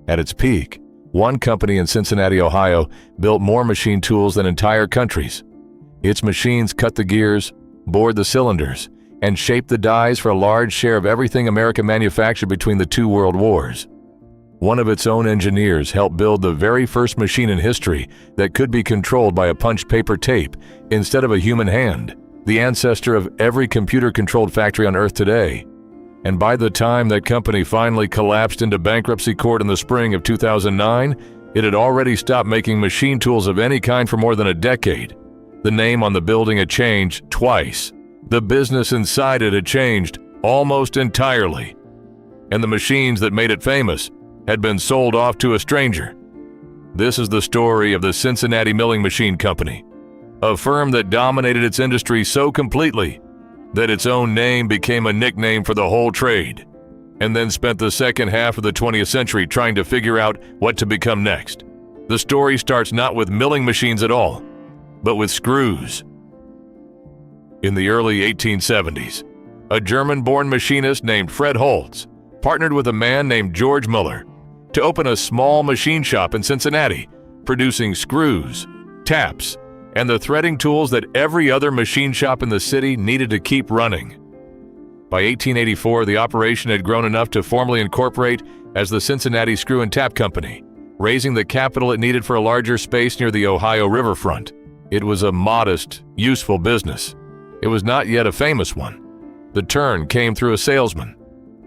At its peak, one company in Cincinnati, Ohio, built more machine tools than entire countries. Its machines cut the gears, bored the cylinders, and shaped the dies for a large share of everything America manufactured between the two world wars. One of its own engineers helped build the very first machine in history that could be controlled by a punched paper tape instead of a human hand, the ancestor of every computer-controlled factory on Earth today. And by the time that company finally collapsed into bankruptcy court in the spring of 2009, it had already stopped making machine tools of any kind for more than a decade. The name on the building had changed twice. The business inside it had changed almost entirely. And the machines that made it famous had been sold off to a stranger. This is the story of the Cincinnati Milling Machine Company, a firm that dominated its industry so completely that its own name became a nickname for the whole trade, and then spent the second half of the 20th century trying to figure out what to become next. The story starts not with milling machines at all, but with screws. In the early 1870s, a German-born machinist named Fred Holz partnered with a man named George Muller to open a small machine shop in Cincinnati, producing screws, taps, and the threading tools that every other machine shop in the city needed to keep running. By 1884, the operation had grown enough to formally incorporate as the Cincinnati Screw and Tap Company, raising the capital it needed for a larger space near the Ohio riverfront. It was a modest, useful business. It was not yet a famous one. The turn came through a salesman.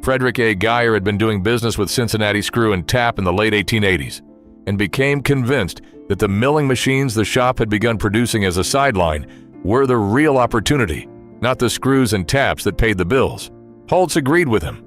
Frederick A. Geyer had been doing business with Cincinnati Screw and Tap in the late 1880s and became convinced that the milling machines the shop had begun producing as a sideline were the real opportunity, not the screws and taps that paid the bills. Holtz agreed with him.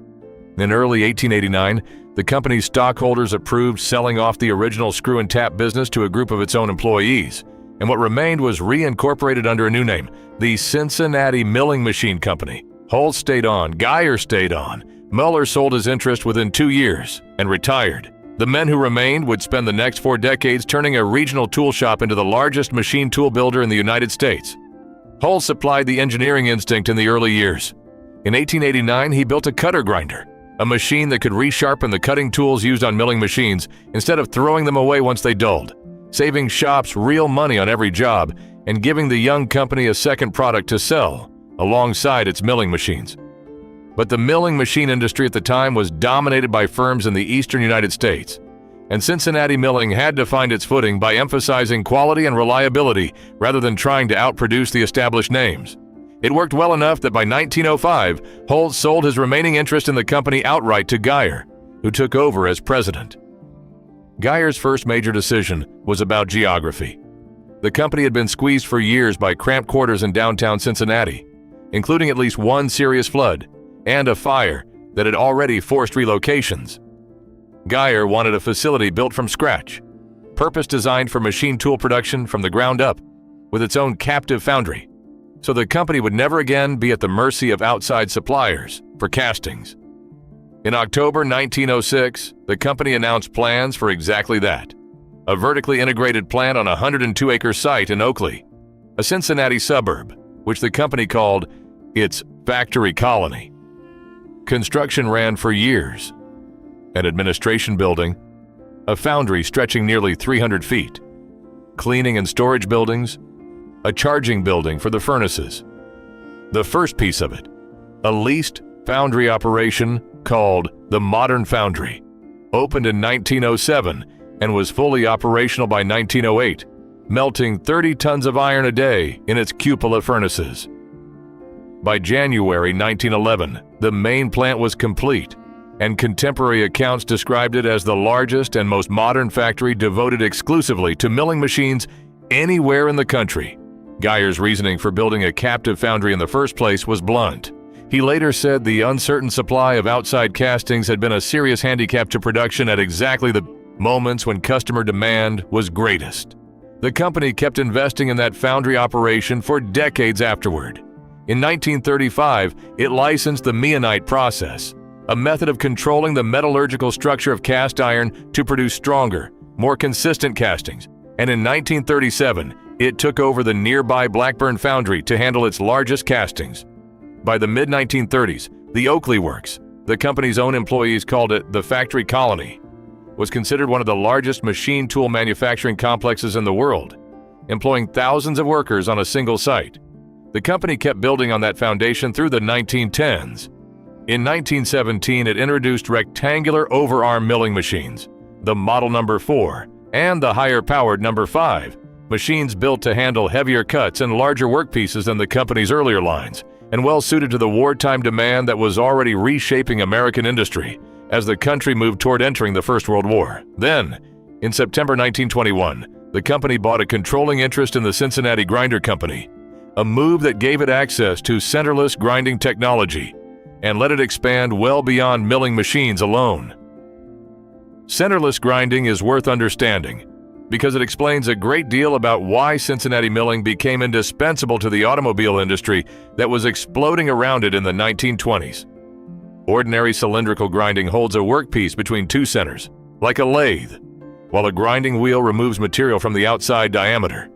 In early 1889, the company's stockholders approved selling off the original screw and tap business to a group of its own employees, and what remained was reincorporated under a new name, the Cincinnati Milling Machine Company. Holtz stayed on, Geyer stayed on. Muller sold his interest within 2 years and retired. The men who remained would spend the next 4 decades turning a regional tool shop into the largest machine tool builder in the United States. Holtz supplied the engineering instinct in the early years. In 1889, he built a cutter grinder, a machine that could resharpen the cutting tools used on milling machines instead of throwing them away once they dulled, saving shops real money on every job and giving the young company a second product to sell alongside its milling machines. But the milling machine industry at the time was dominated by firms in the eastern United States, and Cincinnati Milling had to find its footing by emphasizing quality and reliability rather than trying to outproduce the established names. It worked well enough that by 1905, Holtz sold his remaining interest in the company outright to Geyer, who took over as president. Geyer's first major decision was about geography. The company had been squeezed for years by cramped quarters in downtown Cincinnati, including at least one serious flood and a fire that had already forced relocations. Geyer wanted a facility built from scratch, purpose-designed for machine tool production from the ground up, with its own captive foundry, so the company would never again be at the mercy of outside suppliers for castings. In October 1906, the company announced plans for exactly that, a vertically integrated plant on a 102-acre site in Oakley, a Cincinnati suburb, which the company called its factory colony. Construction ran for years. An administration building, a foundry stretching nearly 300 feet, cleaning and storage buildings, a charging building for the furnaces. The first piece of it, a leased foundry operation called the Modern Foundry, opened in 1907 and was fully operational by 1908, melting 30 tons of iron a day in its cupola furnaces. By January 1911, the main plant was complete, and contemporary accounts described it as the largest and most modern factory devoted exclusively to milling machines anywhere in the country. Geyer's reasoning for building a captive foundry in the first place was blunt. He later said the uncertain supply of outside castings had been a serious handicap to production at exactly the moments when customer demand was greatest. The company kept investing in that foundry operation for decades afterward. In 1935, it licensed the meionite process, a method of controlling the metallurgical structure of cast iron to produce stronger, more consistent castings, and in 1937, it took over the nearby Blackburn Foundry to handle its largest castings. By the mid-1930s, the Oakley Works, the company's own employees called it the factory colony, was considered one of the largest machine tool manufacturing complexes in the world, employing thousands of workers on a single site. The company kept building on that foundation through the 1910s. In 1917, it introduced rectangular overarm milling machines, the Model No. 4, and the higher-powered No. 5, machines built to handle heavier cuts and larger workpieces than the company's earlier lines, and well-suited to the wartime demand that was already reshaping American industry as the country moved toward entering the First World War. Then, in September 1921, the company bought a controlling interest in the Cincinnati Grinder Company, a move that gave it access to centerless grinding technology and let it expand well beyond milling machines alone. Centerless grinding is worth understanding because it explains a great deal about why Cincinnati milling became indispensable to the automobile industry that was exploding around it in the 1920s. Ordinary cylindrical grinding holds a workpiece between two centers, like a lathe, while a grinding wheel removes material from the outside diameter.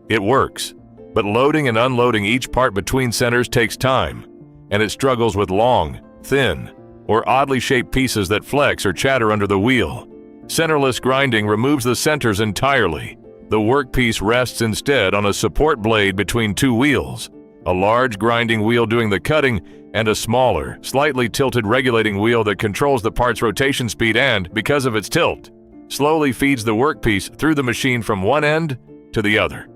It works, but loading and unloading each part between centers takes time, and it struggles with long, thin, or oddly shaped pieces that flex or chatter under the wheel. Centerless grinding removes the centers entirely. The workpiece rests instead on a support blade between two wheels, a large grinding wheel doing the cutting and a smaller, slightly tilted regulating wheel that controls the part's rotation speed and, because of its tilt, slowly feeds the workpiece through the machine from one end to the other.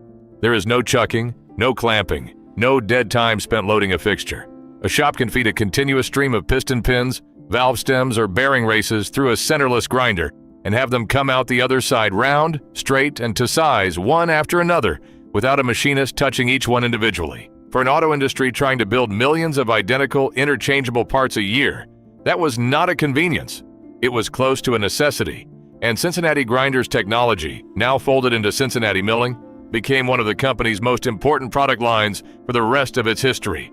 There is no chucking, no clamping, no dead time spent loading a fixture. A shop can feed a continuous stream of piston pins, valve stems, or bearing races through a centerless grinder and have them come out the other side round, straight, and to size one after another without a machinist touching each one individually. For an auto industry trying to build millions of identical, interchangeable parts a year, that was not a convenience. It was close to a necessity, and Cincinnati Grinder's technology, now folded into Cincinnati Milling, became one of the company's most important product lines for the rest of its history.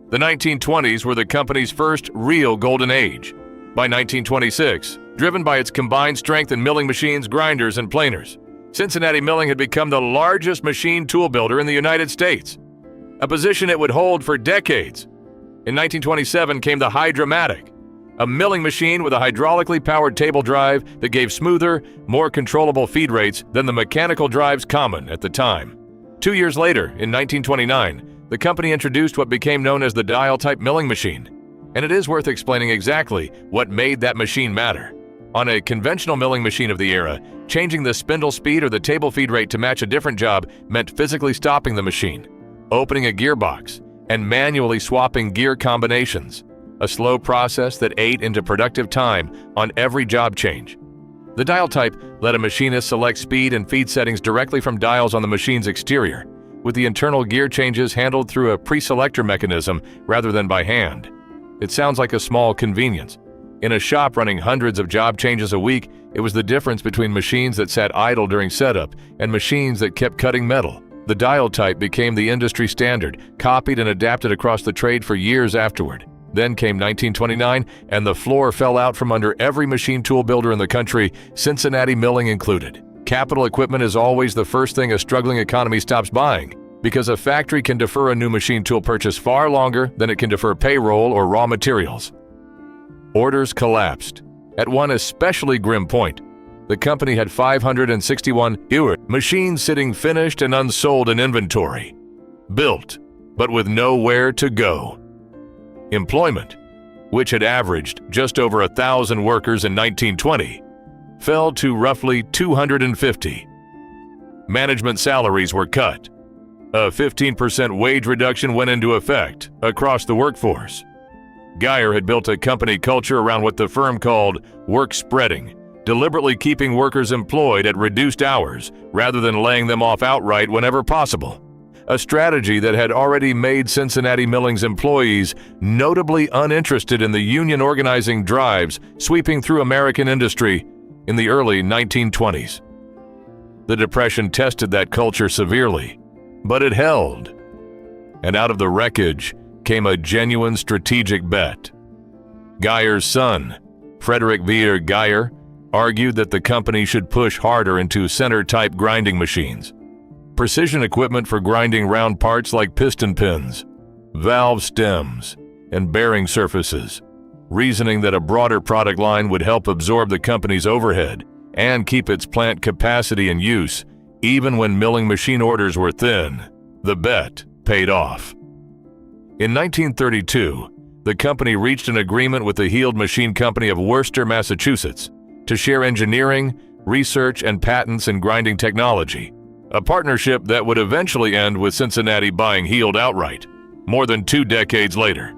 The 1920s were the company's first real golden age. By 1926, driven by its combined strength in milling machines, grinders, and planers, Cincinnati Milling had become the largest machine tool builder in the United States, a position it would hold for decades. In 1927 came the Hydra-Matic, a milling machine with a hydraulically powered table drive that gave smoother, more controllable feed rates than the mechanical drives common at the time. 2 years later, in 1929, the company introduced what became known as the dial-type milling machine, and it is worth explaining exactly what made that machine matter. On a conventional milling machine of the era, changing the spindle speed or the table feed rate to match a different job meant physically stopping the machine, opening a gearbox, and manually swapping gear combinations, a slow process that ate into productive time on every job change. The dial type let a machinist select speed and feed settings directly from dials on the machine's exterior, with the internal gear changes handled through a pre-selector mechanism rather than by hand. It sounds like a small convenience. In a shop running hundreds of job changes a week, it was the difference between machines that sat idle during setup and machines that kept cutting metal. The dial type became the industry standard, copied and adapted across the trade for years afterward. Then came 1929, and the floor fell out from under every machine tool builder in the country, Cincinnati Milling included. Capital equipment is always the first thing a struggling economy stops buying, because a factory can defer a new machine tool purchase far longer than it can defer payroll or raw materials. Orders collapsed. At one especially grim point, the company had 561 machines sitting finished and unsold in inventory, built, but with nowhere to go. Employment, which had averaged just over 1,000 workers in 1920, fell to roughly 250. Management salaries were cut. A 15% wage reduction went into effect across the workforce. Geyer had built a company culture around what the firm called work spreading, deliberately keeping workers employed at reduced hours rather than laying them off outright whenever possible. A strategy that had already made Cincinnati Milling's employees notably uninterested in the union organizing drives sweeping through American industry in the early 1920s. The Depression tested that culture severely, but it held. And out of the wreckage came a genuine strategic bet. Geyer's son, Frederick Vere Geyer, argued that the company should push harder into center-type grinding machines, precision equipment for grinding round parts like piston pins, valve stems, and bearing surfaces. reasoning that a broader product line would help absorb the company's overhead and keep its plant capacity in use, even when milling machine orders were thin. The bet paid off. In 1932, the company reached an agreement with the Heald Machine Company of Worcester, Massachusetts, to share engineering, research, and patents in grinding technology, a partnership that would eventually end with Cincinnati buying Heald outright, more than 2 decades later.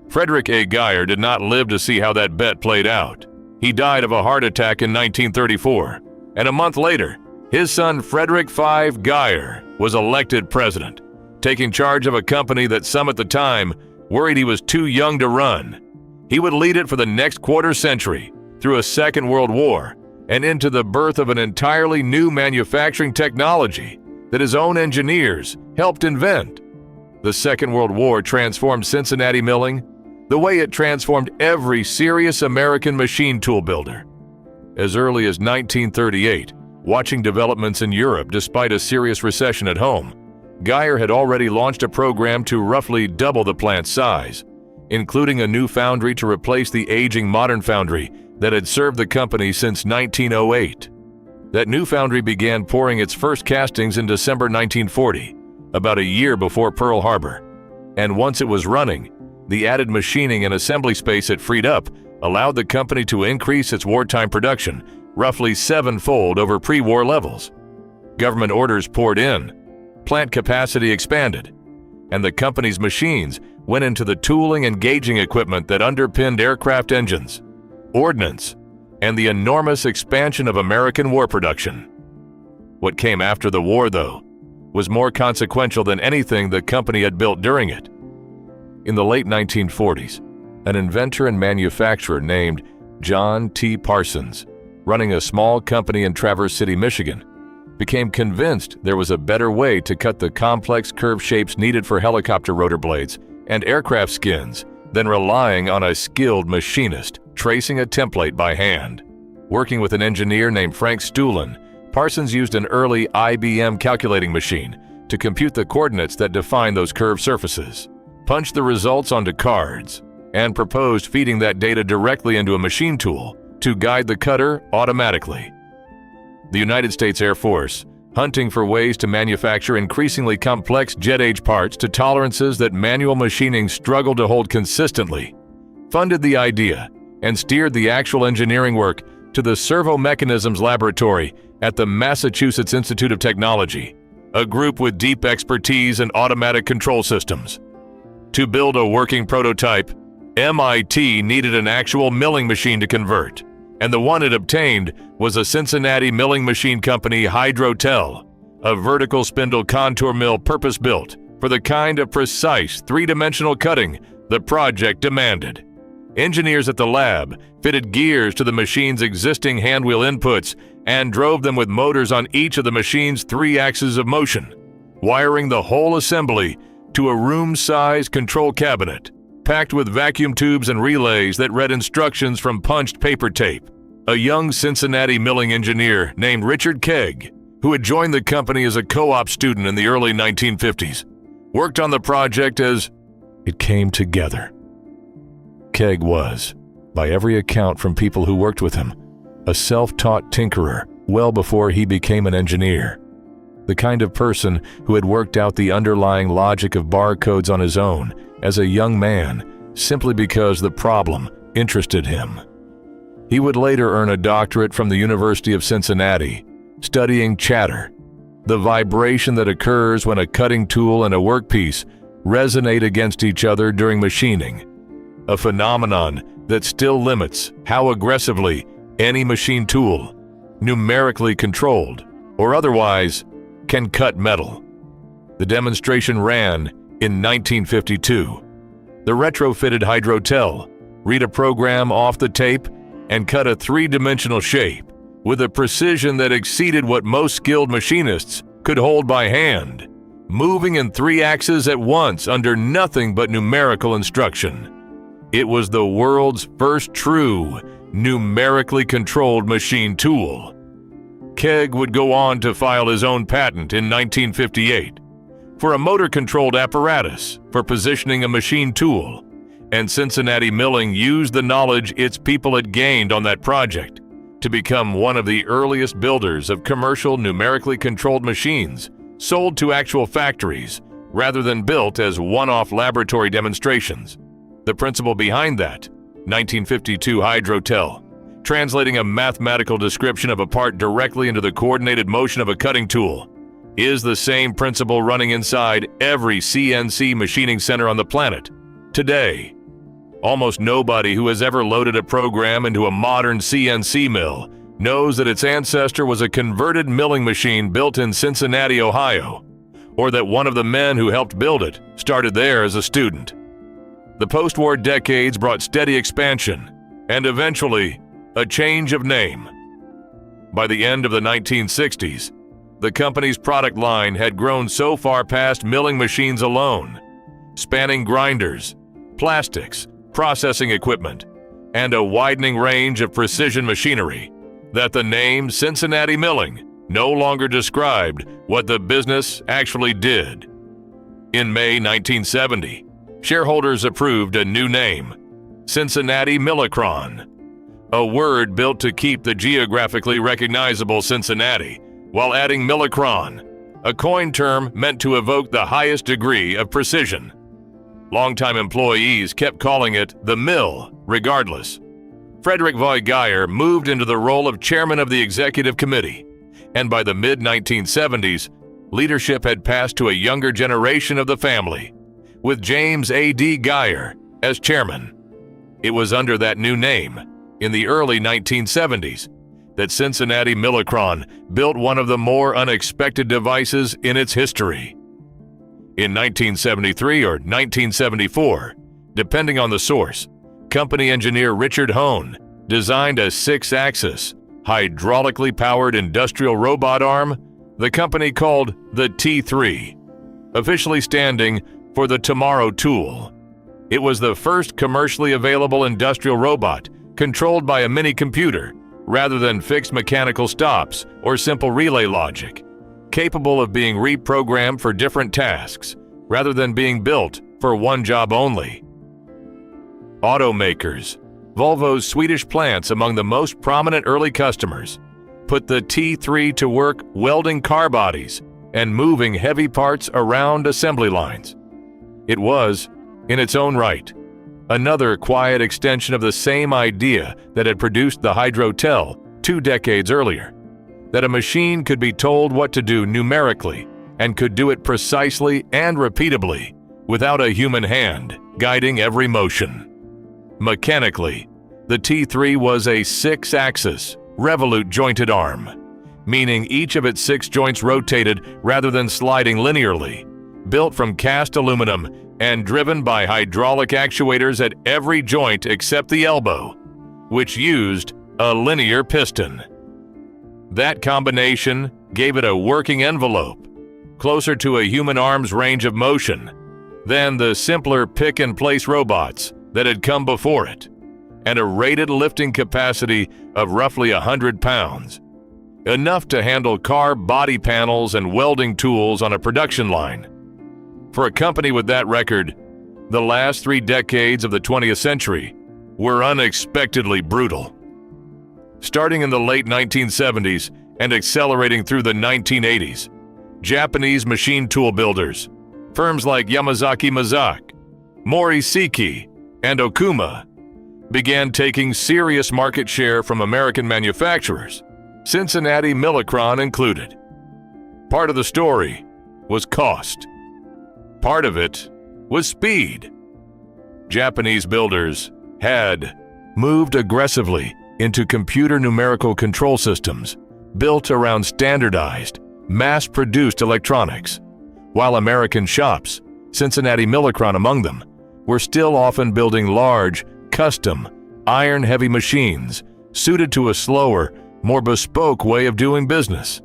Frederick A. Geyer did not live to see how that bet played out. He died of a heart attack in 1934, and a month later, his son Frederick V. Geyer was elected president, taking charge of a company that some at the time worried he was too young to run. He would lead it for the next quarter century, through a Second World War, and into the birth of an entirely new manufacturing technology that his own engineers helped invent. The Second World War transformed Cincinnati milling the way it transformed every serious American machine tool builder. As early as 1938, watching developments in Europe despite a serious recession at home, Geyer had already launched a program to roughly double the plant's size, including a new foundry to replace the aging modern foundry that had served the company since 1908. That new foundry began pouring its first castings in December 1940, about a year before Pearl Harbor. And once it was running, the added machining and assembly space it freed up allowed the company to increase its wartime production roughly 7-fold over pre-war levels. Government orders poured in, plant capacity expanded, and the company's machines went into the tooling and gauging equipment that underpinned aircraft engines, ordnance, and the enormous expansion of American war production. What came after the war, though, was more consequential than anything the company had built during it. In the late 1940s, an inventor and manufacturer named John T. Parsons, running a small company in Traverse City, Michigan, became convinced there was a better way to cut the complex curved shapes needed for helicopter rotor blades and aircraft skins than relying on a skilled machinist tracing a template by hand. Working with an engineer named Frank Stulin, Parsons used an early IBM calculating machine to compute the coordinates that define those curved surfaces, punched the results onto cards, and proposed feeding that data directly into a machine tool to guide the cutter automatically. The United States Air Force, hunting for ways to manufacture increasingly complex jet-age parts to tolerances that manual machining struggled to hold consistently, funded the idea and steered the actual engineering work to the Servo Mechanisms Laboratory at the Massachusetts Institute of Technology, a group with deep expertise in automatic control systems. To build a working prototype, MIT needed an actual milling machine to convert, and the one it obtained was a Cincinnati milling machine company, Hydrotel, a vertical spindle contour mill purpose-built for the kind of precise three-dimensional cutting the project demanded. Engineers at the lab fitted gears to the machine's existing handwheel inputs and drove them with motors on each of the machine's 3 axes of motion, wiring the whole assembly to a room-sized control cabinet, packed with vacuum tubes and relays that read instructions from punched paper tape. A young Cincinnati milling engineer named Richard Kegg, who had joined the company as a co-op student in the early 1950s, worked on the project as it came together. Kegg was, by every account from people who worked with him, a self-taught tinkerer well before he became an engineer. The kind of person who had worked out the underlying logic of barcodes on his own as a young man simply because the problem interested him. He would later earn a doctorate from the University of Cincinnati, studying chatter, the vibration that occurs when a cutting tool and a workpiece resonate against each other during machining, a phenomenon that still limits how aggressively any machine tool, numerically controlled or otherwise, can cut metal. The demonstration ran in 1952. The retrofitted Hydrotel read a program off the tape and cut a 3-dimensional shape with a precision that exceeded what most skilled machinists could hold by hand, moving in 3 axes at once under nothing but numerical instruction. It was the world's first true, numerically controlled machine tool. Kegg would go on to file his own patent in 1958 for a motor-controlled apparatus for positioning a machine tool, and Cincinnati Milling used the knowledge its people had gained on that project to become one of the earliest builders of commercial numerically controlled machines sold to actual factories rather than built as one-off laboratory demonstrations. The principle behind that, 1952 Hydrotel, translating a mathematical description of a part directly into the coordinated motion of a cutting tool, is the same principle running inside every CNC machining center on the planet today. Almost nobody who has ever loaded a program into a modern CNC mill knows that its ancestor was a converted milling machine built in Cincinnati, Ohio, or that one of the men who helped build it started there as a student. The post-war decades brought steady expansion and eventually a change of name. By the end of the 1960s, the company's product line had grown so far past milling machines alone, spanning grinders, plastics, processing equipment, and a widening range of precision machinery, that the name Cincinnati Milling no longer described what the business actually did. In May 1970, shareholders approved a new name, Cincinnati Millicron, a word built to keep the geographically recognizable Cincinnati, while adding Millicron, a coined term meant to evoke the highest degree of precision. Longtime employees kept calling it the mill, regardless. Frederick Voigt Geyer moved into the role of chairman of the executive committee, and by the mid-1970s, leadership had passed to a younger generation of the family, with James A.D. Geyer as chairman. It was under that new name, in the early 1970s, that Cincinnati Millicron built one of the more unexpected devices in its history. In 1973 or 1974, depending on the source, company engineer Richard Hone designed a 6-axis, hydraulically powered industrial robot arm the company called the T3, officially standing for the Tomorrow Tool. It was the first commercially available industrial robot controlled by a mini-computer rather than fixed mechanical stops or simple relay logic, capable of being reprogrammed for different tasks rather than being built for one job only. Automakers, Volvo's Swedish plants among the most prominent early customers, put the T3 to work welding car bodies and moving heavy parts around assembly lines. It was, in its own right, another quiet extension of the same idea that had produced the Hydrotel 2 decades earlier, that a machine could be told what to do numerically and could do it precisely and repeatably without a human hand guiding every motion. Mechanically, the T3 was a 6-axis, revolute jointed arm, meaning each of its 6 joints rotated rather than sliding linearly, built from cast aluminum and driven by hydraulic actuators at every joint except the elbow, which used a linear piston. That combination gave it a working envelope, closer to a human arm's range of motion than the simpler pick-and-place robots that had come before it, and a rated lifting capacity of roughly 100 pounds, enough to handle car body panels and welding tools on a production line. For a company with that record, the last 3 decades of the 20th century were unexpectedly brutal. Starting in the late 1970s and accelerating through the 1980s, Japanese machine tool builders, firms like Yamazaki Mazak, Mori Seiki, and Okuma, began taking serious market share from American manufacturers, Cincinnati Millicron included. Part of the story was cost. Part of it was speed. Japanese builders had moved aggressively into computer numerical control systems built around standardized, mass-produced electronics, while American shops, Cincinnati Millicron among them, were still often building large, custom, iron-heavy machines suited to a slower, more bespoke way of doing business.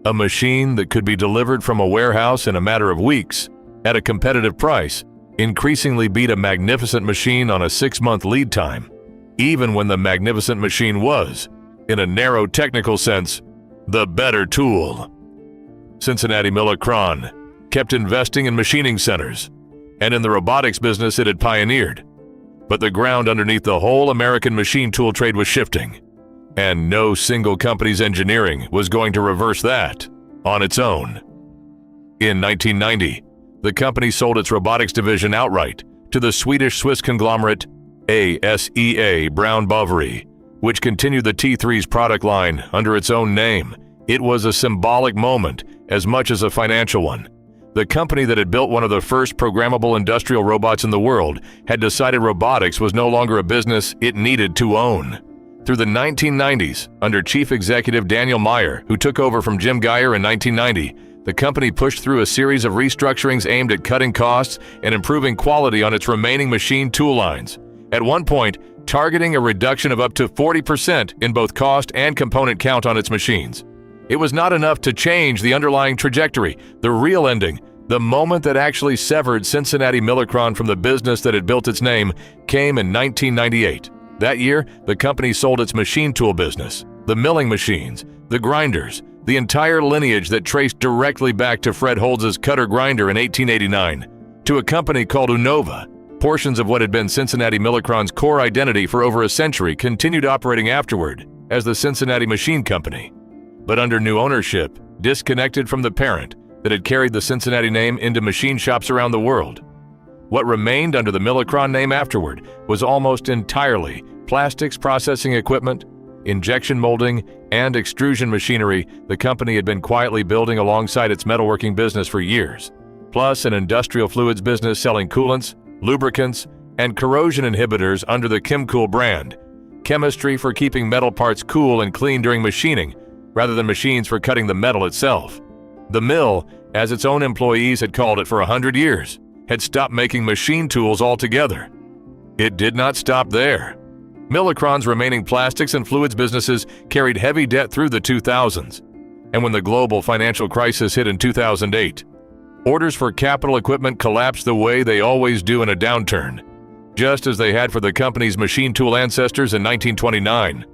A machine that could be delivered from a warehouse in a matter of weeks at a competitive price increasingly beat a magnificent machine on a 6-month lead time, even when the magnificent machine was, in a narrow technical sense, the better tool. Cincinnati Millicron kept investing in machining centers and in the robotics business it had pioneered, But the ground underneath the whole American machine tool trade was shifting, and no single company's engineering was going to reverse that on its own. In 1990, the company sold its robotics division outright to the Swedish-Swiss conglomerate ASEA Brown Boveri, which continued the T3's product line under its own name. It was a symbolic moment as much as a financial one. The company that had built one of the first programmable industrial robots in the world had decided robotics was no longer a business it needed to own. Through the 1990s, under Chief Executive Daniel Meyer, who took over from Jim Geyer in 1990, the company pushed through a series of restructurings aimed at cutting costs and improving quality on its remaining machine tool lines. At one point, targeting a reduction of up to 40% in both cost and component count on its machines. It was not enough to change the underlying trajectory, the real ending. The moment that actually severed Cincinnati Millicron from the business that had built its name came in 1998. That year, the company sold its machine tool business, the milling machines, the grinders, the entire lineage that traced directly back to Fred Holz's cutter grinder in 1889, to a company called Unova. Portions of what had been Cincinnati Millicron's core identity for over a century continued operating afterward as the Cincinnati Machine Company, but under new ownership, disconnected from the parent that had carried the Cincinnati name into machine shops around the world. What remained under the Millicron name afterward was almost entirely plastics processing equipment, injection molding, and extrusion machinery the company had been quietly building alongside its metalworking business for years, plus an industrial fluids business selling coolants, lubricants, and corrosion inhibitors under the Chemcool brand, chemistry for keeping metal parts cool and clean during machining, rather than machines for cutting the metal itself. The mill, as its own employees had called it for 100 years, had stopped making machine tools altogether. It did not stop there. Millicron's remaining plastics and fluids businesses carried heavy debt through the 2000s, and when the global financial crisis hit in 2008, orders for capital equipment collapsed the way they always do in a downturn, just as they had for the company's machine tool ancestors in 1929.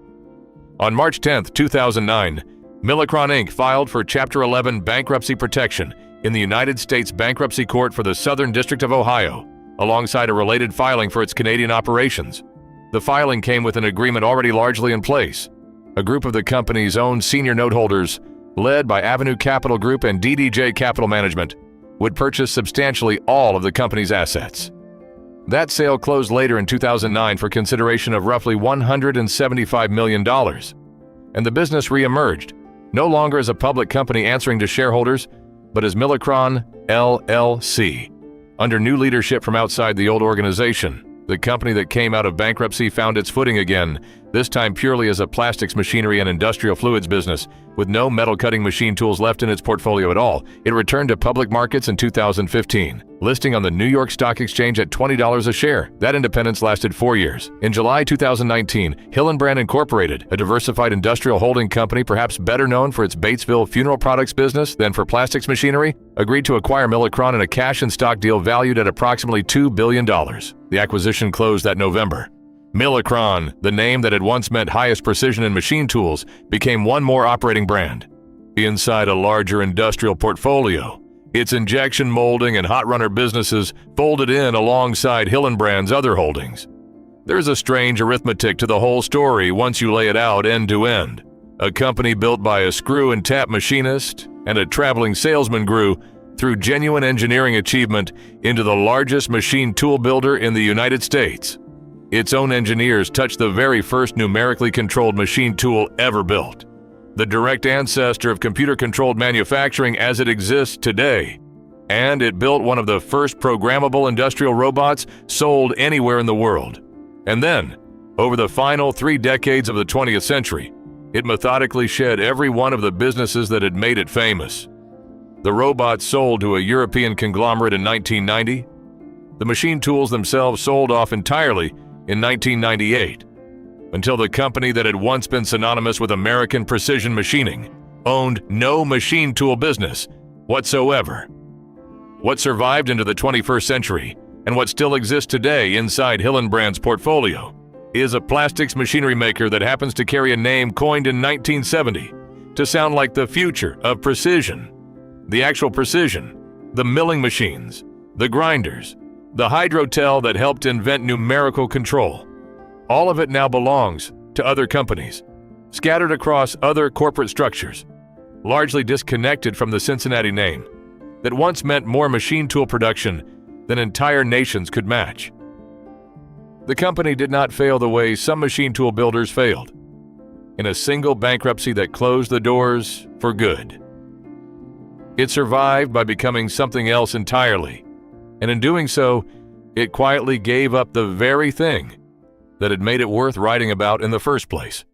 On March 10, 2009, Millicron Inc. filed for Chapter 11 bankruptcy protection in the United States Bankruptcy Court for the Southern District of Ohio, alongside a related filing for its Canadian operations. The filing came with an agreement already largely in place. A group of the company's own senior note holders, led by Avenue Capital Group and DDJ Capital Management, would purchase substantially all of the company's assets. That sale closed later in 2009 for consideration of roughly $175 million, and the business re-emerged, no longer as a public company answering to shareholders, but as Millicron LLC. Under new leadership from outside the old organization, the company that came out of bankruptcy found its footing again, this time purely as a plastics machinery and industrial fluids business, with no metal cutting machine tools left in its portfolio at all. It returned to public markets in 2015, listing on the New York Stock Exchange at $20 a share. That independence lasted 4 years. In July 2019, Hillenbrand Incorporated, a diversified industrial holding company perhaps better known for its Batesville funeral products business than for plastics machinery, agreed to acquire Millicron in a cash and stock deal valued at approximately $2 billion. The acquisition closed that November. Millicron, the name that had once meant highest precision in machine tools, became one more operating brand. Inside a larger industrial portfolio, its injection molding and hot runner businesses folded in alongside Hillenbrand's other holdings. There's a strange arithmetic to the whole story once you lay it out end to end. A company built by a screw and tap machinist and a traveling salesman grew, through genuine engineering achievement, into the largest machine tool builder in the United States. Its own engineers touched the very first numerically controlled machine tool ever built, the direct ancestor of computer-controlled manufacturing as it exists today. And it built one of the first programmable industrial robots sold anywhere in the world. And then, over the final 3 decades of the 20th century, it methodically shed every one of the businesses that had made it famous. The robot sold to a European conglomerate in 1990. The machine tools themselves sold off entirely in 1998, until the company that had once been synonymous with American precision machining owned no machine tool business whatsoever. What survived into the 21st century, and what still exists today inside Hillenbrand's portfolio, is a plastics machinery maker that happens to carry a name coined in 1970 to sound like the future of precision. The actual precision, the milling machines, the grinders, The Hydrotel that helped invent numerical control. All of it now belongs to other companies, scattered across other corporate structures, largely disconnected from the Cincinnati name, that once meant more machine tool production than entire nations could match. The company did not fail the way some machine tool builders failed, in a single bankruptcy that closed the doors for good. It survived by becoming something else entirely, and in doing so, it quietly gave up the very thing that had made it worth writing about in the first place.